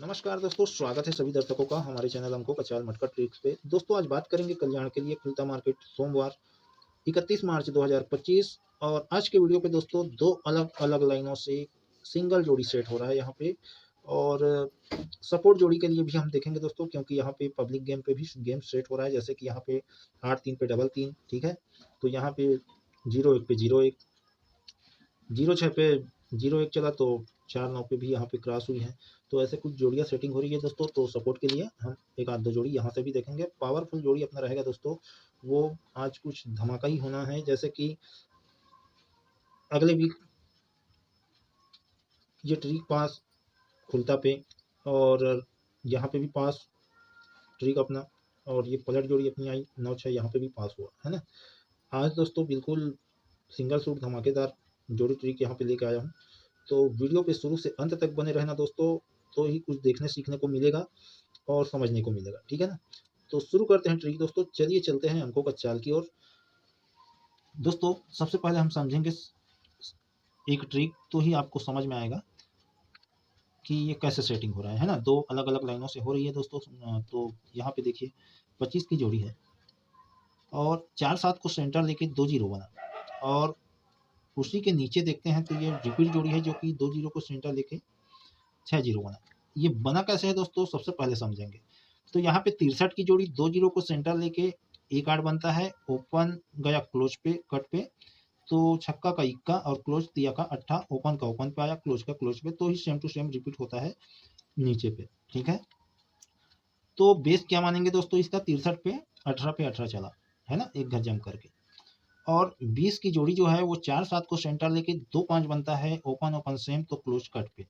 नमस्कार दोस्तों, स्वागत है सभी दर्शकों का हमारे चैनल अंको कचाल मटका ट्रिक्स पे। दोस्तों आज बात करेंगे कल्याण के लिए खुलता मार्केट सोमवार 31 मार्च 2025। और आज के वीडियो पे दोस्तों दो अलग अलग लाइनों से सिंगल जोड़ी सेट हो रहा है यहाँ पे। और सपोर्ट जोड़ी के लिए भी हम देखेंगे दोस्तों, क्योंकि यहाँ पे पब्लिक गेम पे भी गेम सेट हो रहा है। जैसे कि यहाँ पे 8-3 पे डबल 3, ठीक है। तो यहाँ पे 0-1 पे 0-1, 0-6 पे 0-1 चला तो 4-9 पे भी यहाँ पे क्रॉस हुई है। तो ऐसे कुछ जोड़ियाँ सेटिंग हो रही है दोस्तों। तो सपोर्ट के लिए हम एक आध दो जोड़ी यहाँ से भी देखेंगे। पावरफुल जोड़ी अपना रहेगा दोस्तों, वो आज कुछ धमाका ही होना है। जैसे कि अगले वीक ये ट्रिक पास खुलता पे, और यहाँ पे भी पास ट्रिक अपना, और ये पलट जोड़ी अपनी आई 9-6, यहाँ पे भी पास हुआ है ना। आज दोस्तों बिल्कुल सिंगल सूट धमाकेदार जोड़ी ट्रिक यहाँ पे लेके आया हूँ। तो वीडियो पे शुरू से अंत तक बने रहना दोस्तों, तो ही कुछ देखने सीखने को मिलेगा और समझने को मिलेगा, ठीक है ना। तो शुरू करते हैं ट्रिक दोस्तों। चलिए चलते हैं अंकों का चाल की ओर। दोस्तों सबसे पहले हम समझेंगे एक ट्रिक, तो ही आपको समझ में आएगा कि ये कैसे सेटिंग हो रहा है ना। दो अलग अलग लाइनों से हो रही है दोस्तों। तो यहाँ पे देखिए 25 की जोड़ी है और 4-7 को सेंटर लेके 2-0 बना। और उसी के नीचे देखते हैं तो ये रिपीट जोड़ी है जो कि 2-0 को सेंटर लेके 6-0 बना। ये बना कैसे है दोस्तों, सबसे पहले समझेंगे। तो यहाँ पे 63 की जोड़ी 2-0 को सेंटर लेके एक आठ बनता है। ओपन गया क्लोज पे, कट पे, तो छक्का का इक्का और क्लोज दिया का अट्ठा। ओपन का ओपन पे आया, क्लोज का क्लोज पे, तो ही सेम टू सेम रिपीट होता है नीचे पे, ठीक है। तो बेस क्या मानेंगे दोस्तों इसका, 63 पे 18 चला है ना, एक घर जम करके। और 20 की जोड़ी जो है वो 4-7 को सेंटर लेके 2-5 बनता है। ओपन ओपन सेम, तो क्लोज कट पे।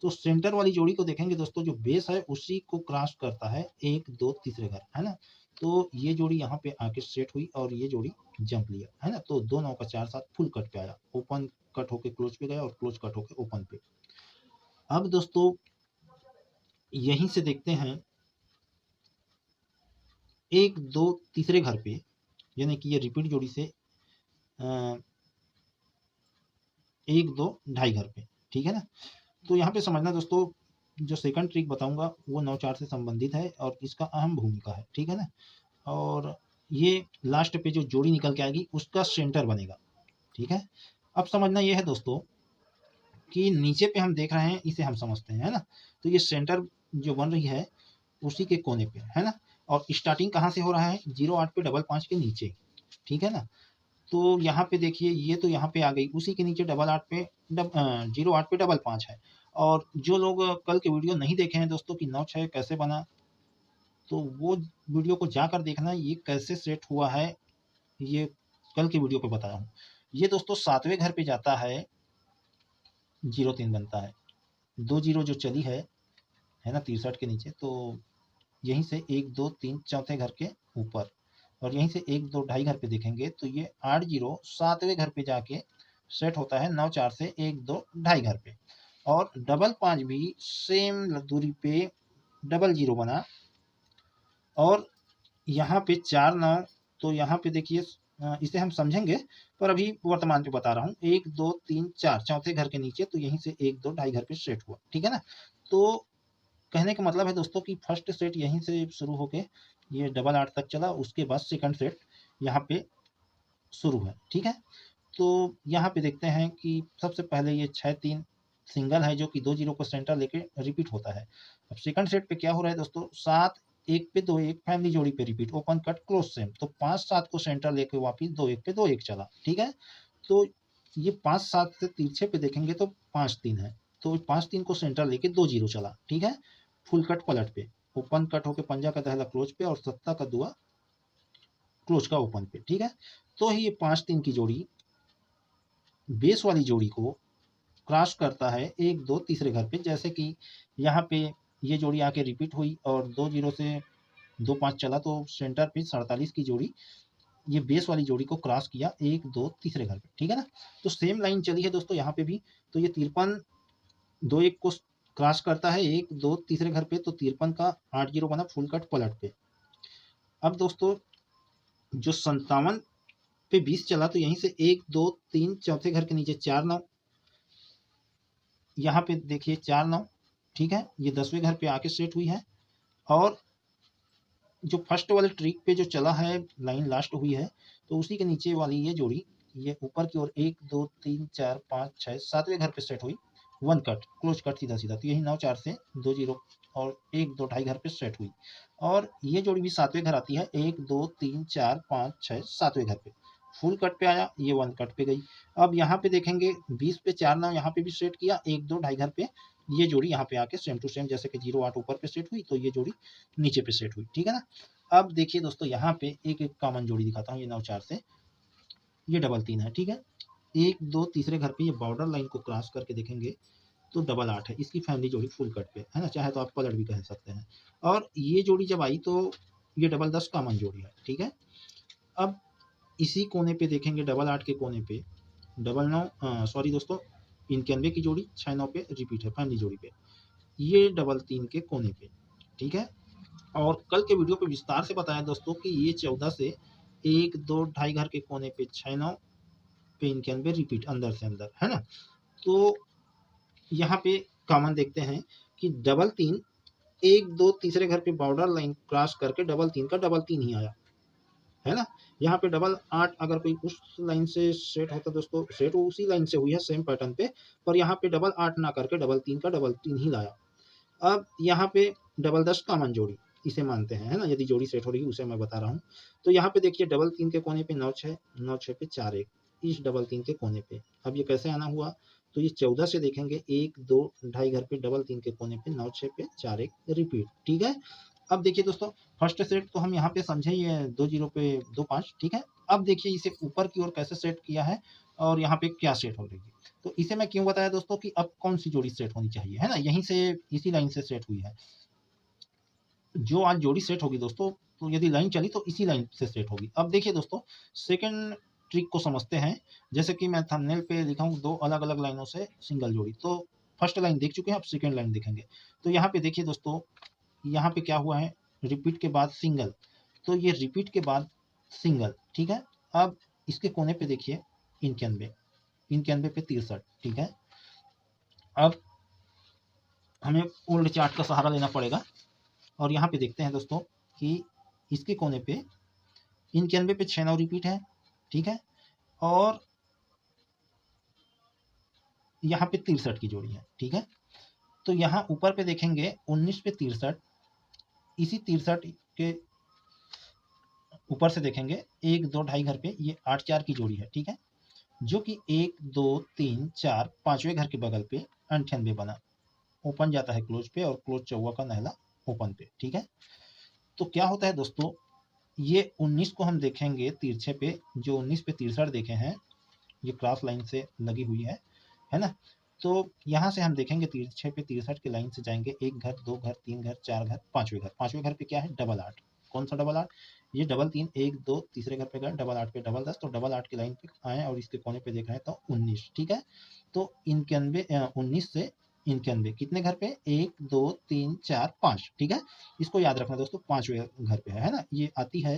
तो सेंटर वाली जोड़ी को देखेंगे दोस्तों, जो बेस है उसी को क्रॉस करता है 1-2 तीसरे घर, है ना। तो ये जोड़ी यहाँ पे आके सेट हुई और ये जोड़ी जंप लिया, है ना। तो 2-9 का 4-7 फुल कट पे आया, ओपन कट होके क्लोज पे गया और क्लोज कट होके ओपन पे। अब दोस्तों यहीं से देखते हैं 1-2 तीसरे घर पे, यानी कि ये रिपीट जोड़ी से 1-2 ढाई घर पे, ठीक है ना। तो यहाँ पे समझना दोस्तों, जो सेकंड ट्रिक बताऊंगा वो 9-4 से संबंधित है और इसका अहम भूमिका है, ठीक है ना। और ये लास्ट पे जो जोड़ी निकल के आएगी उसका सेंटर बनेगा, ठीक है। अब समझना ये है दोस्तों कि नीचे पे हम देख रहे हैं, इसे हम समझते हैं, है ना। तो ये सेंटर जो बन रही है उसी के कोने पे, है ना। और स्टार्टिंग कहाँ से हो रहा है, 0-8 पे डबल 5 के नीचे, ठीक है ना। तो यहाँ पे देखिए ये तो यहाँ पे आ गई, उसी के नीचे 8-8 पे 0-8 पे डबल 5 है। और जो लोग कल के वीडियो नहीं देखे हैं दोस्तों कि 9-6 कैसे बना, तो वो वीडियो को जाकर देखना, ये कैसे सेट हुआ है, ये कल के वीडियो पे बताया हूँ। ये दोस्तों 7वें घर पे जाता है, 0-3 बनता है। 2-0 जो चली है ना 63 के नीचे, तो यहीं से 1-2-3 चौथे घर के ऊपर, और यहीं से 1-2 ढाई घर पे देखेंगे तो ये 8-0 7वें घर पे जाके सेट होता है 9-4 से 1-2 ढाई घर पे। और डबल 5 भी सेम दूरी पे डबल 0 बना। और यहाँ पे 4-9, तो यहाँ पे देखिए इसे हम समझेंगे, पर अभी वर्तमान पे बता रहा हूँ। 1-2-3-4 चौथे घर के नीचे, तो यहीं से 1-2 ढाई घर पे सेट हुआ, ठीक है ना। तो कहने का मतलब है दोस्तों कि फर्स्ट सेट यहीं से शुरू होके ये डबल 8 तक चला, उसके बाद सेकंड सेट यहाँ पे शुरू है, ठीक है। तो यहाँ पे देखते हैं कि सबसे पहले ये 6-3 सिंगल है जो कि 2-0 को सेंटर लेके रिपीट होता है। अब सेकंड सेट पे क्या हो रहा है दोस्तों, 7-1 पे 2-1 फैमिली जोड़ी पे repeat, open cut close same, तो 5-7 को सेंटर लेके वापिस 2-1 पे 2-1 चला, ठीक है। तो ये 5-7 से तिरछे पे देखेंगे तो 5-3 है, तो 5-3 को सेंटर लेके 2-0 चला, ठीक है। फुल कट पलट पे, ओपन कट होके पंजा का दहला क्लोज पे और सत्ता का दुआ क्लोज का ओपन पे, ठीक है। तो ही ये 5-3 की जोड़ी बेस वाली जोड़ी को क्रॉस करता है 1-2 तीसरे घर पे। जैसे कि यहाँ पे ये जोड़ी आके रिपीट हुई और 2-0 से 2-5 चला, तो सेंटर पे 47 की जोड़ी ये बेस वाली जोड़ी को क्रॉस किया 1-2 तीसरे घर पे, ठीक है ना। तो सेम लाइन चली है दोस्तों यहाँ पे भी। तो ये 53 2-1 को क्रॉस करता है 1-2 तीसरे घर पे, तो 53 का 8-0 बना फुल कट पलट पे। अब दोस्तों जो 57 पे 20 चला, तो यहीं से 1-2-3 चौथे घर के नीचे 4-9, यहाँ पे देखिए 4-9, ठीक है, ये 10वें घर पे आके सेट हुई है। और जो फर्स्ट वाले ट्रिक पे जो चला है लाइन लास्ट हुई है, तो उसी के नीचे वाली ये जोड़ी ये ऊपर की ओर 1 2 3 4 5 6 7वें घर पे सेट हुई, 1 कट क्लोज कट सीधा सीधा, तो यही 9 4 से 2 0 और 1 2 ढाई घर पे सेट हुई। और ये जोड़ी भी 7वें घर आती है, 1 2 3 4 5 6 7वें घर पे फुल कट पे आया, ये 1 कट पे गई। अब यहाँ पे देखेंगे 20 पे 4 9 यहाँ पे भी सेट किया, 1 2 ढाई घर पे ये जोड़ी यहाँ पे आके सेम टू सेम जैसे कि 0 8 ऊपर पे सेट हुई, तो ये जोड़ी नीचे पे सेट हुई, ठीक है ना। अब देखिए दोस्तों यहाँ पे एक एक कॉमन जोड़ी दिखाता हूँ, ये 9 4 से ये डबल 3 है, ठीक है। 1 2 तीसरे घर पे ये बॉर्डर लाइन को क्रॉस करके देखेंगे तो डबल 8 है, इसकी फैमिली जोड़ी फुल कट पे है ना, चाहे तो आप पलट भी कह सकते हैं। और ये जोड़ी जब आई तो ये डबल 10 कॉमन जोड़ी है, ठीक है। अब इसी कोने पे देखेंगे डबल 8 के कोने पे डबल 9 सॉरी दोस्तों 91 की जोड़ी 6 9 पे रिपीट है फैमिली जोड़ी पे, ये डबल 3 के कोने पे, ठीक है। और कल के वीडियो पे विस्तार से बताया दोस्तों कि ये 14 से 1 2 ढाई घर के कोने पे 6 9 पे 91 रिपीट अंदर से अंदर है ना। तो यहाँ पे कॉमन देखते हैं कि डबल 3 1 2 तीसरे घर पे बॉर्डर लाइन क्रॉस करके डबल 3 का डबल 3 ही आया है ना। यहाँ पे डबल 8 अगर कोई उस लाइन से सेट होता दोस्तों, सेट उसी लाइन से हुई है सेम पैटर्न पे, पर यहाँ पे डबल 8 ना करके डबल 3 का डबल 3 ही लाया। अब यहाँ पे डबल 10 कॉमन जोड़ी इसे मानते हैं है ना, यदि जोड़ी सेट हो रही है उसे मैं बता रहा हूँ। तो यहाँ पे देखिए डबल 3 के कोने पे 9 6 9 6 पे 4 1 इस डबल 3 के कोने पे। अब ये कैसे आना हुआ, तो ये 14 से देखेंगे 1 2 ढाई घर पे डबल 3 के कोने पे 9 6 पे 4 1 रिपीट, ठीक है। अब देखिए दोस्तों फर्स्ट सेट तो हम यहाँ पे समझे ये 2 0 पे 2 5, ठीक है। अब देखिए इसे ऊपर की ओर कैसे सेट किया है और यहाँ पे क्या सेट हो रही है। तो इसे मैं क्यों बताया दोस्तों कि अब कौन सी जोड़ी सेट होनी चाहिए है ना, यहीं से इसी लाइन से सेट हुई है। जो आज जोड़ी सेट होगी दोस्तों, तो यदि लाइन चली तो इसी लाइन से सेट होगी। अब देखिए दोस्तों सेकंड ट्रिक को समझते हैं। जैसे कि मैं थंबनेल पे लिखा हूँ 2 अलग अलग लाइनों से सिंगल जोड़ी, तो फर्स्ट लाइन देख चुके हैं, अब सेकंड लाइन देखेंगे। तो यहाँ पे देखिए दोस्तों यहाँ पे क्या हुआ है, रिपीट के बाद सिंगल, तो ये रिपीट के बाद सिंगल, ठीक है। अब इसके कोने पे देखिए 91 पे 63, ठीक है। अब हमें ओल्ड चार्ट का सहारा लेना पड़ेगा और यहाँ पे देखते हैं दोस्तों कि इसके कोने पे 91 पे 6 9 रिपीट है, ठीक है। और यहाँ पे 63 की जोड़ी है, ठीक है। तो यहाँ ऊपर पे देखेंगे 19 पे 63, इसी 63 के ऊपर से देखेंगे 1 2 ढाई घर पे ये 8 4 की जोड़ी है, ठीक है। जो कि 1 2 3 4 5वें घर के बगल पे 98 बना, ओपन जाता है क्लोज पे और क्लोज चौवा का नहला ओपन पे, ठीक है। तो क्या होता है दोस्तों, ये 19 को हम देखेंगे तिरछे पे, जो 19 पे 63 देखे हैं ये क्रॉस लाइन से लगी हुई है ना। तो यहाँ से हम देखेंगे तिरछे पे 63 की लाइन से जाएंगे 1 घर 2 घर 3 घर 4 घर 5वें घर पे क्या है डबल 8, कौन सा डबल 8, ये डबल 3 1 2 तीसरे घर पे गए डबल 8 पे डबल 10, तो डबल 8 की लाइन पे आए और इसके कोने पे देख रहे हैं तो 19, ठीक है। तो 19 से 91 कितने घर पे 1 2 3 4 5, ठीक है। इसको याद रखना दोस्तों 5वें घर पे है ना ये आती है।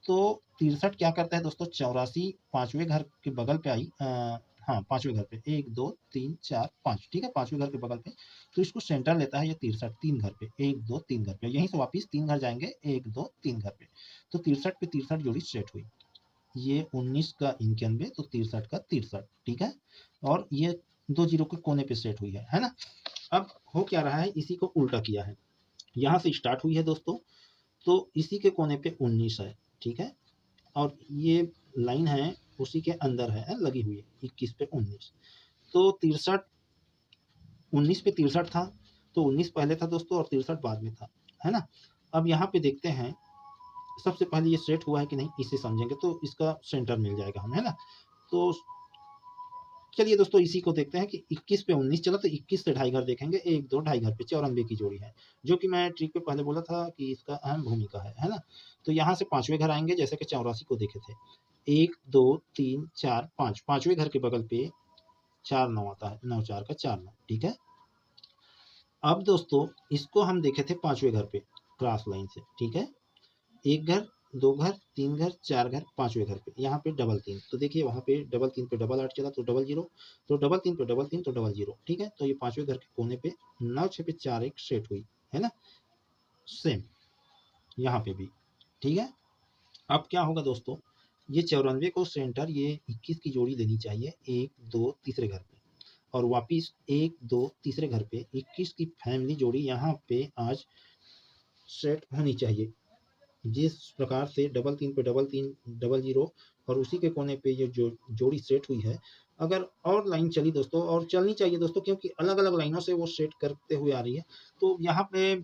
तो 63 क्या करता है दोस्तों, 84 5वें घर के बगल पे आई, हाँ 5वें घर पे 1 2 3 4 5, ठीक है 5वें घर के बगल पे, तो इसको सेंटर लेता है ये 63 3 घर पे 1 2 3 घर पे, यहीं से वापिस 3 घर जाएंगे 1 2 3 घर पे, तो 63 पे 63 जोड़ी सेट हुई। ये 19 का 91 तो 63 का 63, ठीक है। और ये 2 जीरो के कोने पे सेट हुई है ना। अब हो क्या रहा है, इसी को उल्टा किया है, यहाँ से स्टार्ट हुई है दोस्तों, तो इसी के कोने पे 19 है, ठीक है। और ये लाइन है उसी के अंदर है लगी हुई है 21 पे 19, तो 63 19 पे 63 था, तो 19 पहले था दोस्तों और 63 बाद में था, है ना। अब यहाँ पे देखते हैं सबसे पहले ये सेट हुआ है कि नहीं इसे समझेंगे तो इसका सेंटर मिल जाएगा हम, है ना। तो चलिए दोस्तों इसी को देखते हैं कि 21 पे 19 चला, तो 21 से ढाई घर देखेंगे 1 2 ढाई घर पे 94 की जोड़ी है, जो कि मैं ट्रिक पे पहले बोला था कि इसका अहम भूमिका है ना। तो यहाँ से 5वें घर आएंगे जैसे कि 84 को देखे थे, 1 2 3 4 5, 5वें घर के बगल पे 4 9 आता है, 9 4 का 4 9, ठीक है। अब दोस्तों इसको हम देखे थे 5वें घर पे क्रॉस लाइन से, ठीक है। एक घर 2 घर, 3 घर, 4 घर, 5वें घर पे यहाँ पे डबल 3, तो देखिए वहाँ पे डबल 3 पे डबल 8 चला तो डबल 0, तो डबल 3 पे डबल 3 तो डबल 0, ठीक है। तो ये 5वें घर के कोने पे 9 6 पे 4 1 सेट हुई, है ना। सेम यहाँ पे भी, ठीक है। अब क्या होगा दोस्तों, ये 94 को सेंटर ये 21 की जोड़ी देनी चाहिए 1 2 तीसरे घर पे, और वापिस 1 2 तीसरे घर पे 21 की फैमिली जोड़ी यहाँ पे आज सेट होनी चाहिए। जिस प्रकार से डबल 3 पे डबल 3 डबल 0 और उसी के कोने पे ये जो जोड़ी सेट हुई है, अगर और लाइन चली दोस्तों, और चलनी चाहिए दोस्तों, क्योंकि अलग अलग लाइनों से वो सेट करते हुए आ रही है। तो यहाँ पे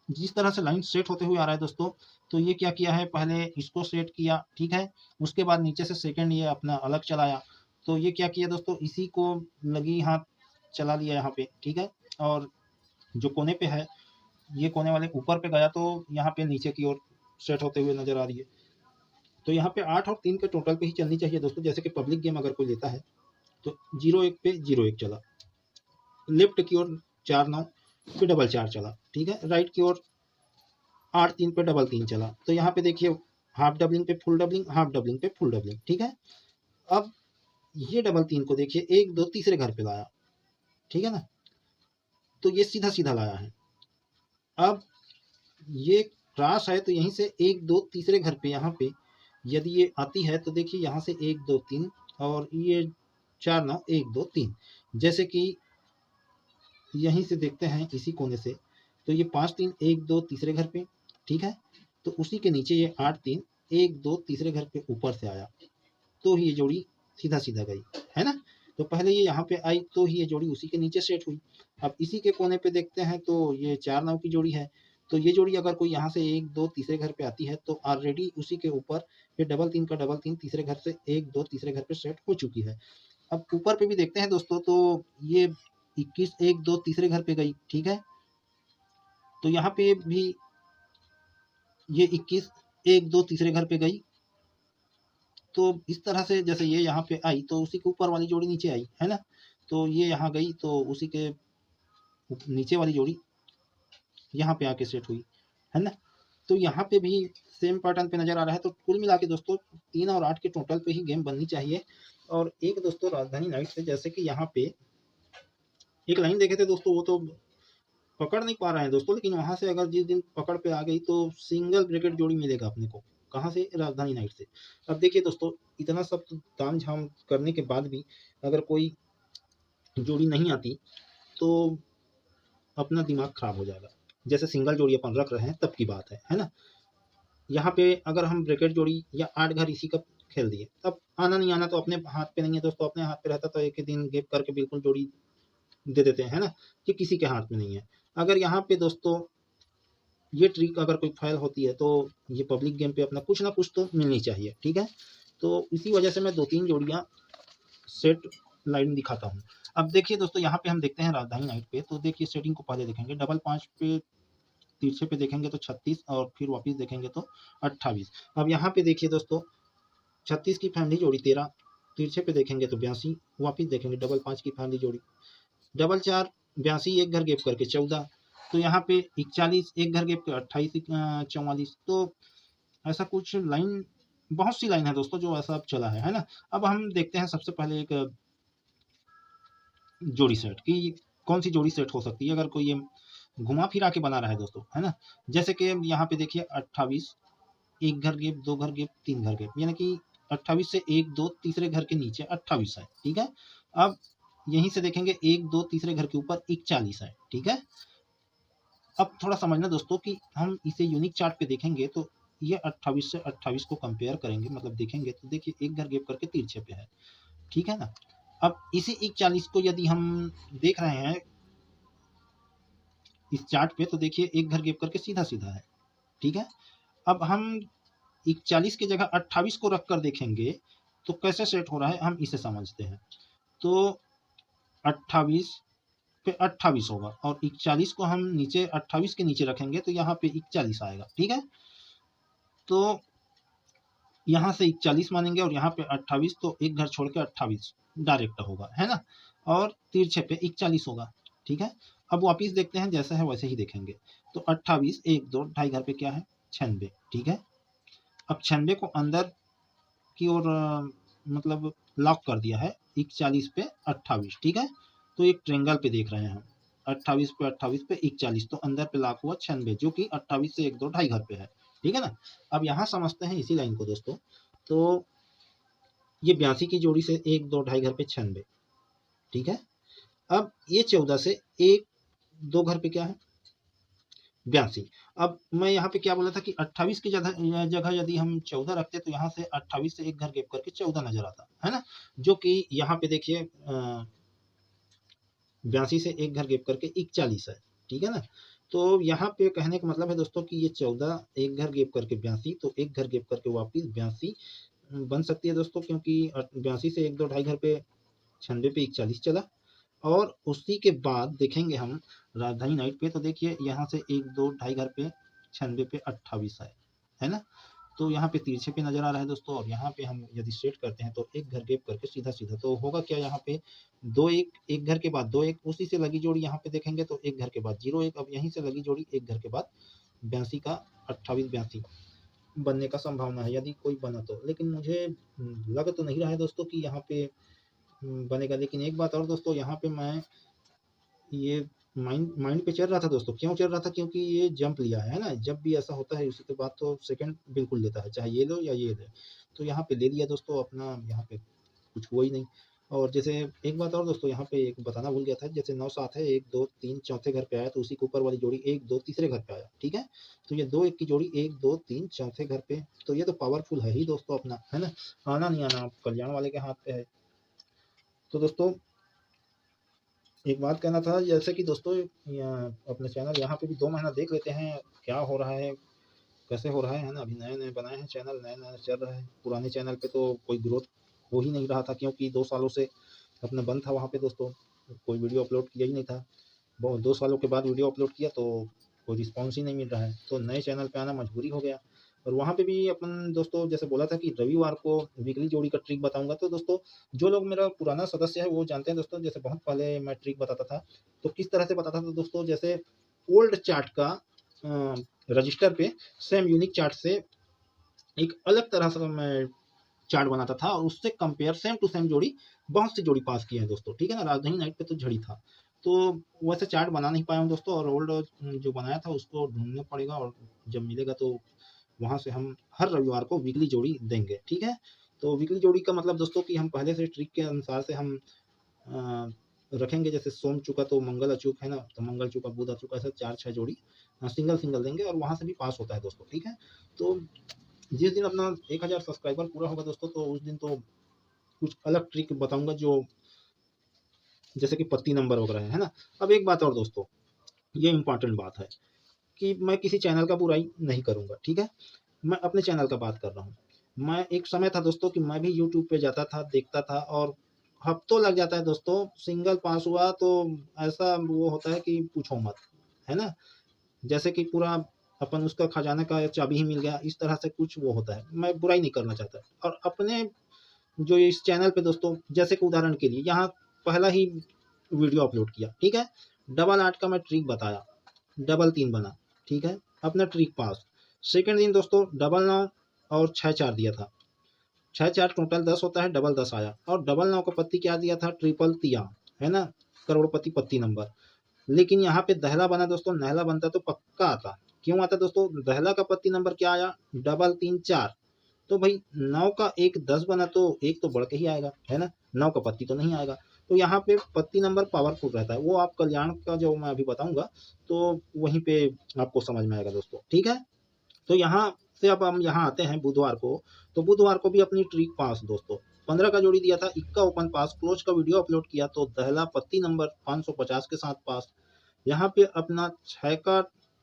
जिस तरह से लाइन सेट होते हुए आ रहा है दोस्तों, तो ये क्या किया है, पहले इसको सेट किया, ठीक है। उसके बाद नीचे से सेकंड ये अपना अलग चलाया, तो ये क्या किया दोस्तों, इसी को लगी हाथ चला लिया यहाँ पे, ठीक है। और जो कोने पे है, ये कोने वाले ऊपर पे गया, तो यहाँ पे नीचे की ओर सेट होते हुए नजर आ रही है। तो यहाँ पे 8 और 3 के टोटल पे ही चलनी चाहिए दोस्तों। जैसे कि पब्लिक गेम अगर कोई लेता है तो 0 1 पे 0 1 चला, लेफ्ट की ओर 4 9 पे डबल 4 चला, ठीक है। राइट की ओर 8 3 पे डबल 3 चला, तो यहाँ पे देखिए हाफ डबलिंग पे फुल डबलिंग, हाफ डबलिंग पे फुल डबलिंग, ठीक है। अब ये डबल 3 को देखिए 1 2 तीसरे घर पे लाया, ठीक है ना, तो ये सीधा सीधा लाया है। अब ये क्रॉस है, तो यहीं से 1 2 तीसरे घर पे यहाँ पे यदि ये आती है, तो देखिए यहाँ से 1 2 3 और ये 4 9 1 2 3, जैसे कि यहीं से देखते हैं इसी कोने से, तो ये 5 3 1 2 तीसरे घर पे, ठीक है। तो उसी के नीचे ये 8 3 1 2 तीसरे घर पे ऊपर से आया, तो ये जोड़ी सीधा सीधा गई, है ना। तो पहले ये यहाँ पे आई, तो ही ये जोड़ी उसी के नीचे सेट हुई। अब इसी के कोने पे देखते हैं, तो ये 4 9 की जोड़ी है, तो ये जोड़ी अगर कोई यहाँ से 1 2 तीसरे घर पे आती है, तो ऑलरेडी उसी के ऊपर ये डबल 3 का डबल 3 तीसरे घर से 1 2 तीसरे घर पे सेट हो चुकी है। अब ऊपर पे भी देखते हैं दोस्तों, तो ये 21 1 2 तीसरे घर पे गई, ठीक है। तो यहाँ पे भी ये 21 1 2 तीसरे घर पे गई, तो इस तरह से जैसे ये यहाँ पे आई, तो उसी के ऊपर वाली जोड़ी नीचे आई, है ना। तो ये यहाँ गई, तो उसी के नीचे वाली जोड़ी यहाँ पे आके सेट हुई, है ना। तो यहाँ पे भी सेम पैटर्न पे नजर आ रहा है। तो कुल मिला के दोस्तों 3 और 8 के टोटल पे ही गेम बननी चाहिए। और एक दोस्तों राजधानी नाइट से, जैसे कि यहाँ पे एक लाइन देखे थे दोस्तों, वो तो पकड़ नहीं पा रहे हैं दोस्तों, लेकिन वहां से अगर जिस दिन पकड़ पे आ गई, तो सिंगल ब्रेकेट जोड़ी मिलेगा अपने को। कहाँ से? राजधानी नाइट से। अब देखिए दोस्तों, इतना सब ताम झाम करने के बाद भी अगर कोई जोड़ी नहीं आती, तो अपना दिमाग खराब हो जाएगा। जैसे सिंगल जोड़ी अपन रख रहे हैं तब की बात है ना। यहाँ पे अगर हम ब्रेकेट जोड़ी या 8 घर इसी का खेल दिए, अब आना नहीं आना तो अपने हाथ पे नहीं है दोस्तों। अपने हाथ पे रहता तो एक ही दिन गेप करके बिल्कुल जोड़ी दे देते हैं, है ना। कि किसी के हाथ में नहीं है। अगर यहाँ पे दोस्तों ये ट्रिक अगर कोई फेल होती है, तो ये पब्लिक गेम पे अपना कुछ ना कुछ तो मिलनी चाहिए, ठीक है। तो इसी वजह से मैं 2-3 जोड़ियाँ सेट लाइन दिखाता हूँ। अब देखिए दोस्तों, यहाँ पे हम देखते हैं राजधानी नाइट पे, तो देखिए सेटिंग को पहले देखेंगे। डबल 5 पे तिरछे पे देखेंगे तो 36, और फिर वापस देखेंगे तो 28। अब यहाँ पे देखिए दोस्तों, 36 की फैमिली जोड़ी 13, तिरछे पे देखेंगे तो 82, वापस देखेंगे डबल 5 की फैमिली जोड़ी, डबल 4 82 एक घर गेप करके 14, तो यहाँ पे 41 एक घर गेप के 28 44। तो ऐसा कुछ लाइन, बहुत सी लाइन है दोस्तों जो ऐसा अब चला है ना। अब हम देखते हैं सबसे पहले एक जोड़ी सेट की, कौन सी जोड़ी सेट हो सकती है अगर कोई ये घुमा फिरा के बना रहा है दोस्तों, है ना। जैसे कि यहाँ पे देखिए 28 एक घर गेप 2 घर गेप 3 घर गेप, यानी कि 28 से 1 2 तीसरे घर के नीचे 28 है, ठीक है। अब यहीं से देखेंगे 1 2 तीसरे घर के ऊपर 41 है, ठीक है। अब थोड़ा समझना दोस्तों कि हम इसे यूनिक चार्ट पे देखेंगे, तो ये 28 से 28 को कंपेयर करेंगे, मतलब देखेंगे, तो देखिए एक घर गेप करके तिरछे पे है, ठीक है ना। अब इसी 41 को यदि हम देख रहे हैं इस चार्ट पे, तो देखिए एक घर गेप करके सीधा सीधा है, ठीक है। अब हम 41 की जगह 28 को रख कर देखेंगे तो कैसे सेट हो रहा है, हम इसे समझते हैं। तो 28 पे 28 होगा, और 41 को हम नीचे 28 के नीचे रखेंगे तो यहाँ पे 41 आएगा, ठीक है। तो यहाँ से 41 मानेंगे और यहाँ पे 28, तो एक घर छोड़ के 28 डायरेक्ट होगा, है ना। और तिरछे पे 41 होगा, ठीक है। अब वापिस देखते हैं, जैसा है वैसे ही देखेंगे। तो 28 1 2 ढाई घर पे क्या है 96, ठीक है। अब 96 को अंदर की ओर मतलब लॉक कर दिया है 41 पे 28, ठीक है। तो एक ट्रेंगल पे देख रहे हैं हम, 28 पे 41 तो अंदर पे लॉक हुआ 96, जो कि 28 से 1 2 ढाई घर पे है, ठीक है ना। अब यहाँ समझते हैं इसी लाइन को दोस्तों। तो ये 82 की जोड़ी से 1 2 ढाई घर पे 96, ठीक है। अब ये 14 से 1 2 घर पे क्या है 82। अब मैं यहाँ पे क्या बोला था कि 28 की जगह यदि हम 14 रखते तो यहाँ से 28 से एक घर गैप करके 14 नजर आता है ना, जो कि यहाँ पे देखिए 82 से एक घर गैप करके 41 है, ठीक है ना। तो यहाँ पे कहने का मतलब है दोस्तों कि ये 14 एक घर गैप करके 82, तो एक घर गैप करके वापिस 82 बन सकती है दोस्तों, क्योंकि 82 से 1 2 ढाई घर पे 96 पे 41 चला। और उसी के बाद देखेंगे हम राजधानी नाइट पे, तो देखिए यहाँ से 1 2 ढाई घर पे 96 पे 28 है ना। तो यहाँ पे तिरछे पे नजर आ रहा है दोस्तों, और यहाँ पे हम यदि सेट करते हैं तो एक घर गैप करके सीधा सीधा तो होगा क्या, यहाँ पे 2 1 एक घर के बाद 2 1, उसी से लगी जोड़ी यहाँ पे देखेंगे तो एक घर के बाद 0 1, अब यहीं से लगी जोड़ी एक घर के बाद 82 का 28 82 बनने का संभावना है, यदि कोई बना तो। लेकिन मुझे लग तो नहीं रहा है दोस्तों कि यहाँ पे बनेगा। लेकिन एक बात और दोस्तों, यहाँ पे मैं ये माइंड पे चल रहा था दोस्तों। क्यों चल रहा था, क्योंकि ये जंप लिया है ना, जब भी ऐसा होता है उसी के बाद तो सेकंड बिल्कुल लेता है, चाहे ये लो या ये ले। तो यहाँ पे ले लिया दोस्तों अपना, यहाँ पे कुछ हुआ ही नहीं। और जैसे एक बात और दोस्तों, यहाँ पे एक बताना भूल गया था, जैसे 9 7 है 1 2 3 चौथे घर पे आया, तो उसी के ऊपर वाली जोड़ी 1 2 तीसरे घर पे आया, ठीक है। तो ये 2 1 की जोड़ी 1 2 3 चौथे घर पे, तो ये तो पावरफुल है ही दोस्तों अपना, है ना। आना नहीं आना कल्याण वाले के हाथ पे है। तो दोस्तों एक बात कहना था, जैसे कि दोस्तों अपने चैनल यहाँ पे भी 2 महीना देख लेते हैं क्या हो रहा है, कैसे हो रहा है ना। अभी नए नए बनाए हैं चैनल, नया नया चल रहा है। पुराने चैनल पे तो कोई ग्रोथ हो ही नहीं रहा था, क्योंकि 2 सालों से अपना बंद था वहाँ पे दोस्तों, कोई वीडियो अपलोड किया ही नहीं था। 2 सालों के बाद वीडियो अपलोड किया तो कोई रिस्पॉन्स ही नहीं मिल रहा है, तो नए चैनल पे आना मजबूरी हो गया। और वहाँ पे भी अपन दोस्तों जैसे बोला था कि रविवार को वीकली जोड़ी का ट्रिक बताऊंगा। तो दोस्तों जो लोग मेरा पुराना सदस्य है वो जानते हैं दोस्तों, जैसे बहुत पहले मैं ट्रिक बताता था, तो किस तरह से बताता था दोस्तों। जैसे ओल्ड चार्ट का रजिस्टर पे सेम यूनिक चार्ट से एक अलग तरह से मैं चार्ट बनाता था, और उससे कंपेयर सेम टू सेम जोड़ी बहुत सी जोड़ी पास किए हैं दोस्तों, ठीक है ना। राजधानी नाइट पे तो झड़ी था, तो वैसे चार्ट बना नहीं पाया हूँ दोस्तों, और ओल्ड जो बनाया था उसको ढूंढना पड़ेगा, और जब मिलेगा तो वहां से हम हर रविवार को वीकली जोड़ी देंगे, ठीक है। तो वीकली जोड़ी का मतलब दोस्तों कि हम पहले से ट्रिक के अनुसार से हम रखेंगे। जैसे सोम चुका तो मंगल अचूक है ना, तो मंगल चुका बुध अचूक, ऐसे 4 6 जोड़ी सिंगल सिंगल देंगे, और वहां से भी पास होता है दोस्तों, ठीक है। तो जिस दिन अपना 1000 सब्सक्राइबर पूरा होगा दोस्तों, तो उस दिन तो कुछ अलग ट्रिक बताऊंगा, जो जैसे कि पत्ती नंबर वगैरह है ना। अब एक बात और दोस्तों, ये इंपॉर्टेंट बात है कि मैं किसी चैनल का बुराई नहीं करूंगा, ठीक है। मैं अपने चैनल का बात कर रहा हूँ। मैं एक समय था दोस्तों कि मैं भी यूट्यूब पे जाता था, देखता था, और हफ्तों लग जाता है दोस्तों। सिंगल पास हुआ तो ऐसा वो होता है कि पूछो मत, है ना। जैसे कि पूरा अपन उसका खजाना का चाबी ही मिल गया, इस तरह से कुछ वो होता है। मैं बुराई नहीं करना चाहता। और अपने जो इस चैनल पे दोस्तों, जैसे कि उदाहरण के लिए यहाँ पहला ही वीडियो अपलोड किया, ठीक है, डबल 8 का मैं ट्रिक बताया, डबल 3 बना, ठीक है, अपना ट्रिक पास। सेकंड दिन दोस्तों डबल 9 और 6 4 दिया था, 6 4 टोटल 10 होता है, डबल 10 आया। और डबल 9 का पत्ती क्या दिया था, ट्रिपल तिया, है ना, करोड़पति पत्ती नंबर। लेकिन यहाँ पे दहला बना दोस्तों, नहला बनता तो पक्का आता। क्यों आता दोस्तों, दहला का पत्ती नंबर क्या आया, डबल 3 4। तो भाई 9 का एक 10 बना तो एक तो बढ़ के ही आएगा, है ना, 9 का पत्ती तो नहीं आएगा। तो यहाँ पे पत्ती नंबर पावरफुल रहता है, वो आप कल्याण का जो मैं अभी बताऊंगा तो वहीं पे आपको समझ में आएगा दोस्तों, ठीक है। तो यहाँ से अब हम यहाँ आते हैं बुधवार को। तो बुधवार को भी अपनी ट्रिक पास दोस्तों, 15 का जोड़ी दिया था, इक्का ओपन पास, क्लोज का वीडियो अपलोड किया तो दहला पत्ती नंबर 550 के साथ पास। यहाँ पे अपना 6 का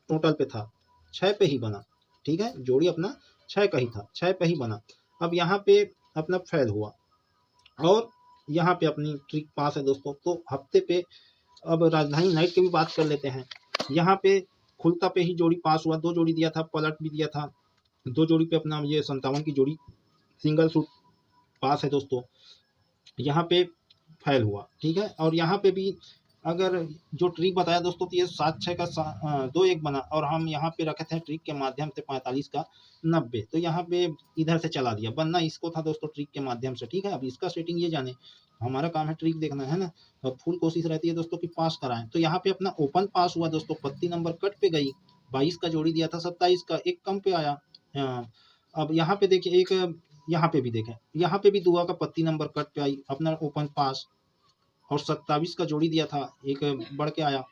टोटल पे था, 6 पे ही बना, ठीक है, जोड़ी अपना 6 का ही था, 6 पे ही बना। अब यहाँ पे अपना फेल हुआ, और यहाँ पे अपनी ट्रिक पास है दोस्तों। तो हफ्ते पे अब राजधानी नाइट की भी बात कर लेते हैं। यहाँ पे खुलता पे ही जोड़ी पास हुआ, 2 जोड़ी दिया था, पलट भी दिया था, 2 जोड़ी पे अपना ये 57 की जोड़ी सिंगल सूट पास है दोस्तों। यहाँ पे फेल हुआ, ठीक है। और यहाँ पे भी अगर जो ट्रिक बताया दोस्तों तो ये 7-6 का 2-1 बना और हम यहाँ पे रखे थे ट्रिक के माध्यम से 45 का 90, तो यहाँ पे इधर से चला दिया, बनना इसको था दोस्तों ट्रिक के माध्यम से। ठीक है, अब इसका सेटिंग ये जाने, हमारा काम है ट्रिक देखना है ना, और फुल कोशिश रहती है दोस्तों कि पास कराएं। तो यहाँ पे अपना ओपन पास हुआ दोस्तों, पत्ती नंबर कट पे गई, 22 का जोड़ी दिया था 27 का, एक कम पे आया। अब यहाँ पे देखिए एक, यहाँ पे भी देखें, यहाँ पे भी दुआ का पत्ती नंबर कट पे आई, अपना ओपन पास, और 27 का जोड़ी दिया था, एक बढ़ के आया।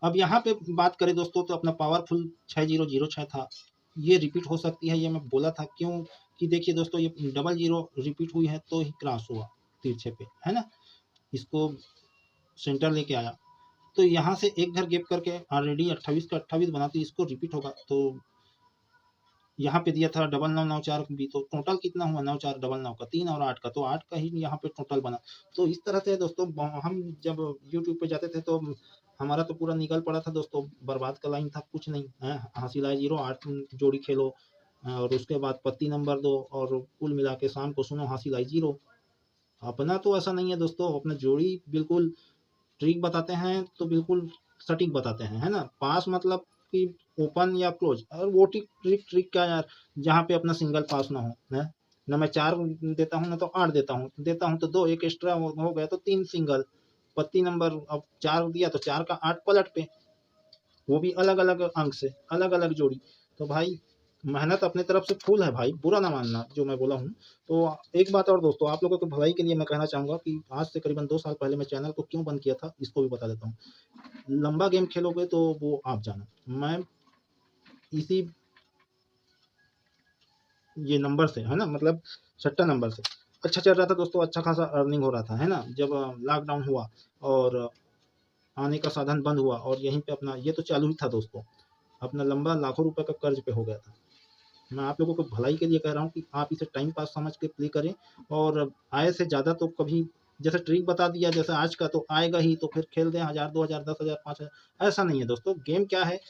अब यहाँ पे बात करें दोस्तों तो अपना पावरफुल 6006 था, ये रिपीट हो सकती है, ये मैं बोला था। क्यों कि देखिए दोस्तों, ये 00 रिपीट हुई है तो ही क्रॉस हुआ तिरछे पे, है ना, इसको सेंटर लेके आया। तो यहाँ से एक घर गैप करके ऑलरेडी 28 का 28 बना, तो इसको रिपीट होगा। तो यहाँ पे दिया था 9994 भी, तो टोटल कितना हुआ 9499 का, 3 और 8 का, तो 8 का ही यहाँ पे टोटल बना। तो इस तरह से दोस्तों हम जब यूट्यूब पे जाते थे तो हमारा तो पूरा निकल पड़ा था दोस्तों, बर्बाद का लाइन था, कुछ नहीं है, हासिल आए 0, 8 जोड़ी खेलो और उसके बाद पत्ती नंबर दो और कुल मिला के शाम को सुनो हासिल आई 0। अपना तो ऐसा नहीं है दोस्तों, अपना जोड़ी बिल्कुल ट्रिक बताते हैं तो बिल्कुल सटीक बताते हैं, है ना। पास मतलब कि ओपन या क्लोज, और वो ट्रिक ट्रिक क्या यार, जहाँ पे अपना सिंगल पास ना हो, है ना। मैं 4 देता हूँ ना तो 8 देता हूँ तो 2 एक एक्स्ट्रा हो गया तो 3 सिंगल, पत्ती नंबर अब 4 दिया तो 4 का 8 पलट पे, वो भी अलग अलग अंक से, अलग अलग जोड़ी। तो भाई मेहनत अपने तरफ से फुल है भाई, बुरा ना मानना जो मैं बोला हूँ। तो एक बात और दोस्तों, आप लोगों की भलाई के लिए मैं कहना चाहूँगा कि आज से करीबन 2 साल पहले मैं चैनल को क्यों बंद किया था, इसको भी बता देता हूँ। लंबा गेम खेलोगे तो वो आप जानो, मैं इसी ये नंबर से, है ना, मतलब सट्टा नंबर से अच्छा चल रहा था दोस्तों, अच्छा खासा अर्निंग हो रहा था, है ना। जब लॉकडाउन हुआ और आने का साधन बंद हुआ और यहीं पे अपना ये तो चालू ही था दोस्तों, अपना लंबा लाखों रुपए का कर्ज पे हो गया था। मैं आप लोगों को भलाई के लिए कह रहा हूँ कि आप इसे टाइम पास समझ के प्ले करें, और आय से ज़्यादा तो कभी, जैसे ट्रिक बता दिया जैसे आज का, तो आएगा ही तो फिर खेल दें 1000 2000 10,000 5000, ऐसा नहीं है दोस्तों। गेम क्या है,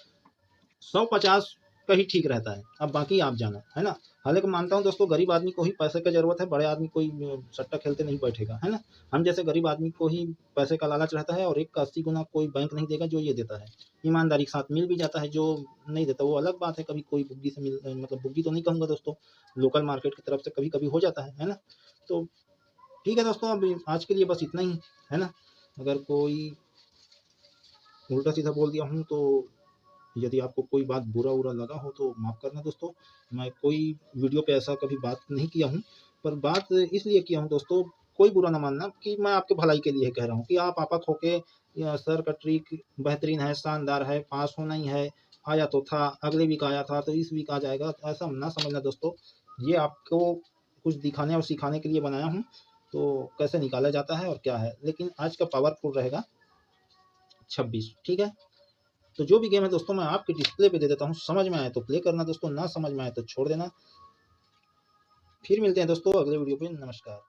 100-50 का ही ठीक रहता है, अब बाकी आप जानो, है ना। हालांकि मानता हूँ दोस्तों, गरीब आदमी को ही पैसे का जरूरत है, बड़े आदमी कोई सट्टा खेलते नहीं बैठेगा, है ना। हम जैसे गरीब आदमी को ही पैसे का लालच रहता है, और एक का 80 गुना कोई बैंक नहीं देगा जो ये देता है। ईमानदारी के साथ मिल भी जाता है, जो नहीं देता वो अलग बात है, कभी कोई बुग्गी से मिल, मतलब बुग्गी तो नहीं कहूँगा दोस्तों, लोकल मार्केट की तरफ से कभी कभी हो जाता है ना। तो ठीक है दोस्तों, अब आज के लिए बस इतना ही, है ना। अगर कोई उल्टा सीधा बोल दिया हूँ तो यदि आपको कोई बात बुरा उरा लगा हो तो माफ़ करना दोस्तों। मैं कोई वीडियो पे ऐसा कभी बात नहीं किया हूँ, पर बात इसलिए किया हूँ दोस्तों, कोई बुरा ना मानना, कि मैं आपके भलाई के लिए कह रहा हूँ कि आप आपात होके, या सर का ट्रिक बेहतरीन है, शानदार है, पास होना ही है, आया तो था, अगले वीक आया था तो इस वीक आ जाएगा, ऐसा ना समझना दोस्तों। ये आपको कुछ दिखाने और सिखाने के लिए बनाया हूँ, तो कैसे निकाला जाता है और क्या है। लेकिन आज का पावरफुल रहेगा 26, ठीक है। तो जो भी गेम है दोस्तों मैं आपके डिस्प्ले पे दे देता हूँ, समझ में आए तो प्ले करना दोस्तों, ना समझ में आए तो छोड़ देना। फिर मिलते हैं दोस्तों अगले वीडियो पे, नमस्कार।